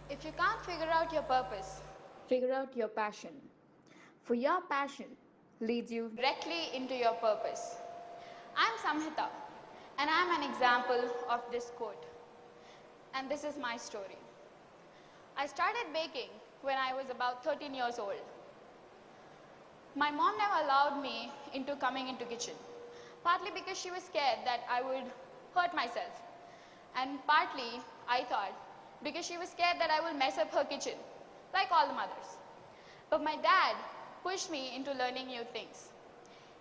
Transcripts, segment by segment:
If you can't figure out your purpose, Figure out your passion. For your passion leads you directly into your purpose. I'm Samhitha, and I'm an example of this quote. And this is my story. I started baking when I was about 13 years old. My mom never allowed me into coming into kitchen, partly because she was scared that I would hurt myself, and partly, I thought, because she was scared that I will mess up her kitchen, like all the mothers. But my dad pushed me into learning new things.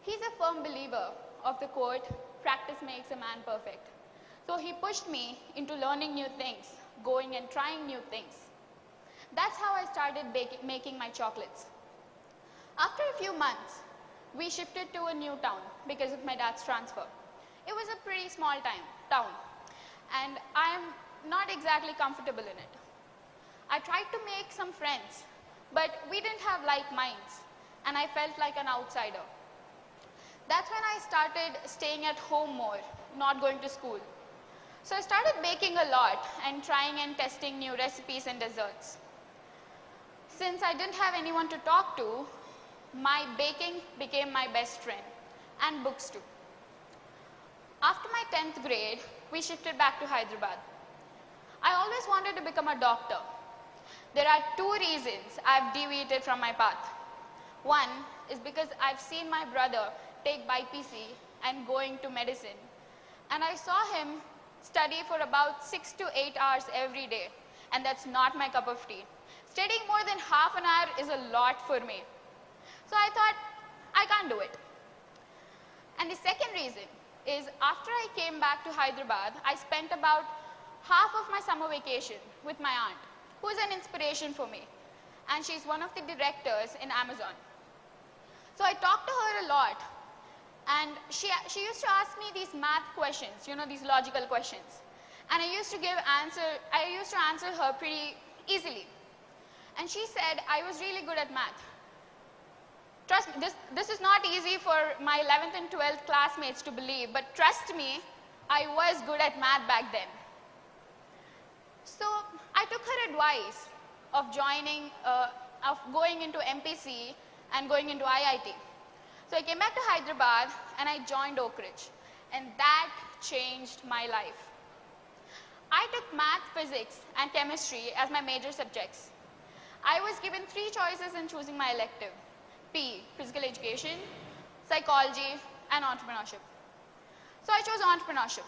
He's a firm believer of the quote, "Practice makes a man perfect." So he pushed me into learning new things, going and trying new things. That's how I started making my chocolates. After a few months, we shifted to a new town because of my dad's transfer. It was a pretty small town, and I am not exactly comfortable in it. I tried to make some friends, but we didn't have like minds, and I felt like an outsider. That's when I started staying at home more, not going to school. So I started baking a lot and trying and testing new recipes and desserts. Since I didn't have anyone to talk to, my baking became my best friend, and books too. After my 10th grade, we shifted back to Hyderabad. I always wanted to become a doctor. There are two reasons I've deviated from my path. One is because I've seen my brother take BPC and go into medicine, and I saw him study for about 6 to 8 hours every day, and that's not my cup of tea. Studying more than half an hour is a lot for me. So I thought, I can't do it. And the second reason is after I came back to Hyderabad, I spent about half of my summer vacation with my aunt, who is an inspiration for me. And she's one of the directors in Amazon. So I talked to her a lot. And she used to ask me these math questions, these logical questions. And I used to answer her pretty easily. And she said I was really good at math. Trust me, this is not easy for my 11th and 12th classmates to believe, but trust me, I was good at math back then. So I took her advice of going into MPC and going into IIT. So I came back to Hyderabad and I joined Oak Ridge, and that changed my life. I took math, physics, and chemistry as my major subjects. I was given 3 choices in choosing my elective: PE, physical education, psychology, and entrepreneurship. So I chose entrepreneurship.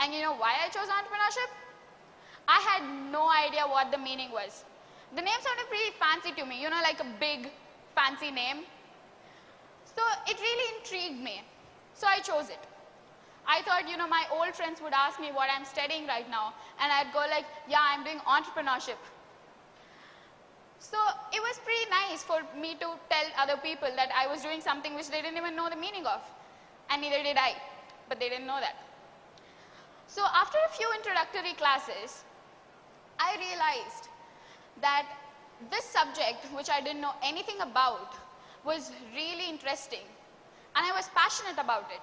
And you know why I chose entrepreneurship? I had no idea what the meaning was. The name sounded pretty fancy to me, like a big, fancy name. So it really intrigued me. So I chose it. I thought, my old friends would ask me what I'm studying right now, and I'd go like, yeah, I'm doing entrepreneurship. So it was pretty nice for me to tell other people that I was doing something which they didn't even know the meaning of. And neither did I, but they didn't know that. So after a few introductory classes, I realized that this subject, which I didn't know anything about, was really interesting, and I was passionate about it.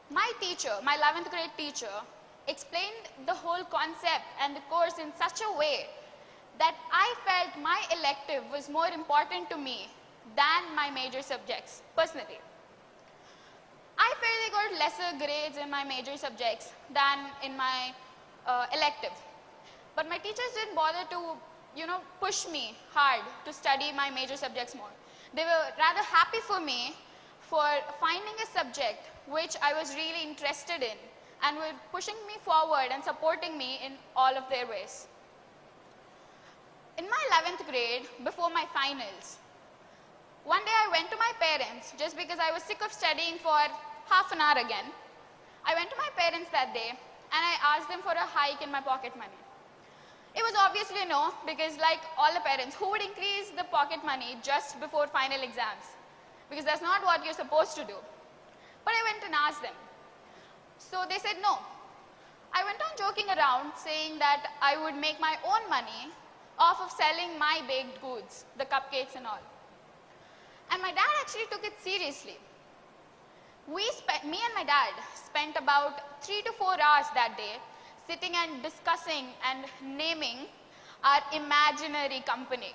My teacher, my 11th grade teacher, explained the whole concept and the course in such a way that I felt my elective was more important to me than my major subjects, personally. I felt I got lesser grades in my major subjects than in my elective. But my teachers didn't bother to, push me hard to study my major subjects more. They were rather happy for me for finding a subject which I was really interested in, and were pushing me forward and supporting me in all of their ways. In my 11th grade, before my finals, one day I went to my parents just because I was sick of studying for half an hour again. I went to my parents that day and I asked them for a hike in my pocket money. It was obviously no, because like all the parents, who would increase the pocket money just before final exams? Because that's not what you're supposed to do. But I went and asked them. So they said no. I went on joking around saying that I would make my own money off of selling my baked goods, the cupcakes and all. And my dad actually took it seriously. Me and my dad spent about 3 to 4 hours that day sitting and discussing and naming our imaginary company.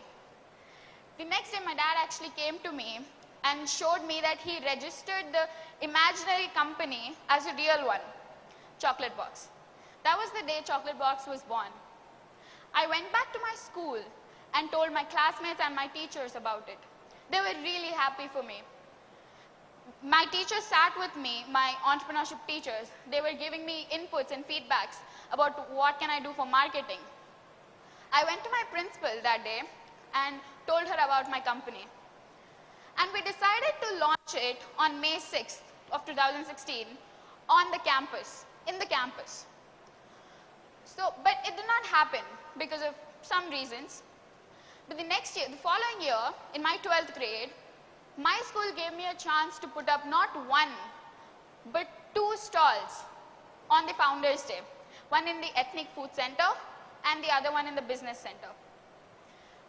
The next day, my dad actually came to me and showed me that he registered the imaginary company as a real one, Chocolate Box. That was the day Chocolate Box was born. I went back to my school and told my classmates and my teachers about it. They were really happy for me. My teachers sat with me, my entrepreneurship teachers. They were giving me inputs and feedbacks about what can I do for marketing. I went to my principal that day and told her about my company. And we decided to launch it on May 6th of 2016 on the campus, in the campus. But it did not happen because of some reasons. But the next year, the following year, in my 12th grade, my school gave me a chance to put up not one, but 2 stalls on the Founders Day. One in the Ethnic Food Center and the other one in the Business Center.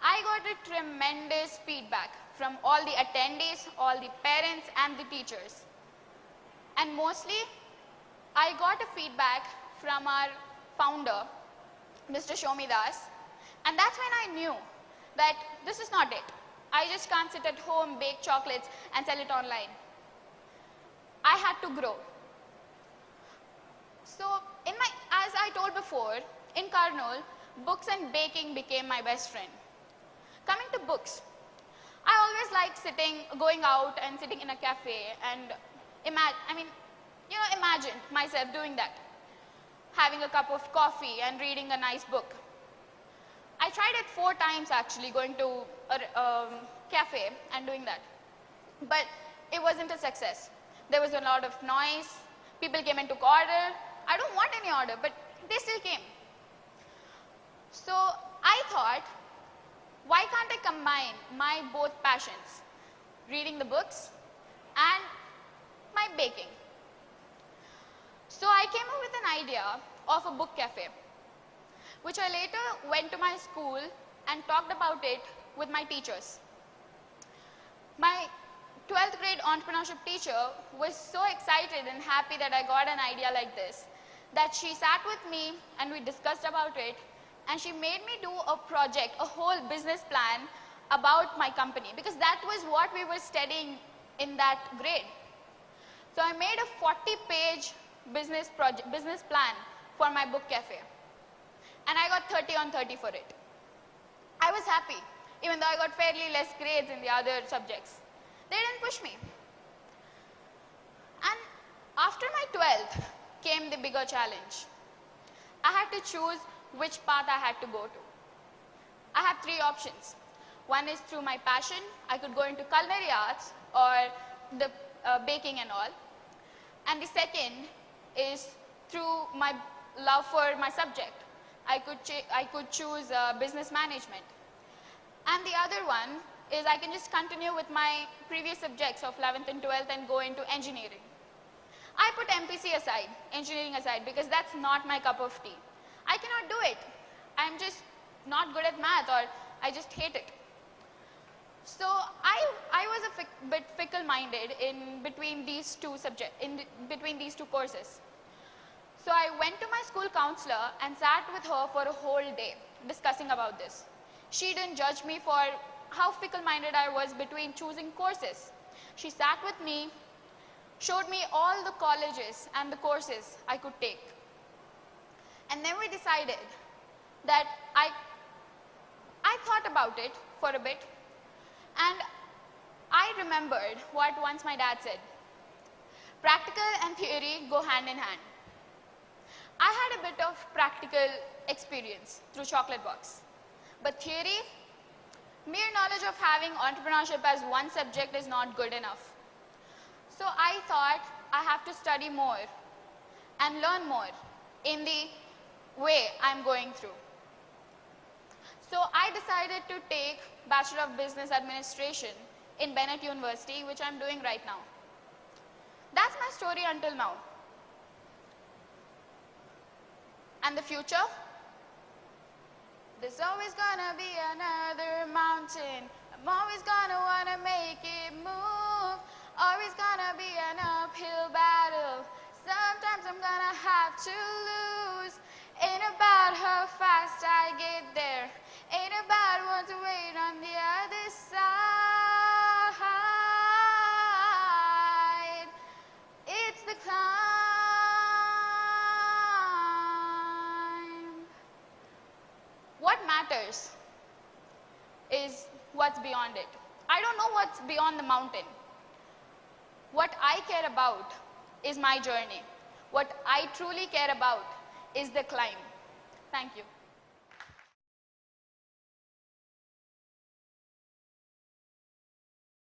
I got a tremendous feedback from all the attendees, all the parents and the teachers. And mostly, I got a feedback from our founder, Mr. Shomidas, and that's when I knew that this is not it. I just can't sit at home, bake chocolates and sell it online. I had to grow. So, as I told before, in Karnool, books and baking became my best friend. Coming to books, I always liked going out and sitting in a cafe and imagined myself doing that. Having a cup of coffee and reading a nice book. I tried it 4 times actually, going to a cafe and doing that. But it wasn't a success. There was a lot of noise. People came and took order. I don't want any order, but they still came. So I thought, why can't I combine my both passions, reading the books and my baking? So I came up with an idea of a book cafe, which I later went to my school and talked about it with my teachers. My 12th grade entrepreneurship teacher was so excited and happy that I got an idea like this, that she sat with me and we discussed about it, and she made me do a project, a whole business plan about my company, because that was what we were studying in that grade. So I made a 40-page business plan for my book cafe, and I got 30 on 30 for it. I was happy, even though I got fairly less grades in the other subjects. They didn't push me. And after my 12th came the bigger challenge. I had to choose which path I had to go to. I have 3 options. One is through my passion. I could go into culinary arts or the baking and all. And the second is through my love for my subject. I could choose business management. And the other one is I can just continue with my previous subjects of 11th and 12th and go into engineering. I put MPC aside, engineering aside, because that's not my cup of tea. I cannot do it. I'm just not good at math, or I just hate it. So I was a bit fickle-minded in between these 2 subjects, between these 2 courses. So I went to my school counselor and sat with her for a whole day discussing about this. She didn't judge me for how fickle-minded I was between choosing courses. She sat with me, showed me all the colleges and the courses I could take. And then we decided that I thought about it for a bit, and I remembered what once my dad said. Practical and theory go hand in hand. I had a bit of practical experience through Chocolate Box. But theory, mere knowledge of having entrepreneurship as one subject is not good enough. So I thought I have to study more and learn more in the way I'm going through. So I decided to take Bachelor of Business Administration in Bennett University, which I'm doing right now. That's my story until now. And the future? There's always gonna be another mountain. I'm always gonna wanna make it move. Always gonna be an uphill battle. Sometimes I'm gonna have to lose. Ain't about how fast I get there. to wait on the other side. It's the climb. What matters is what's beyond it. I don't know what's beyond the mountain. What I care about is my journey. What I truly care about is the climb. Thank you.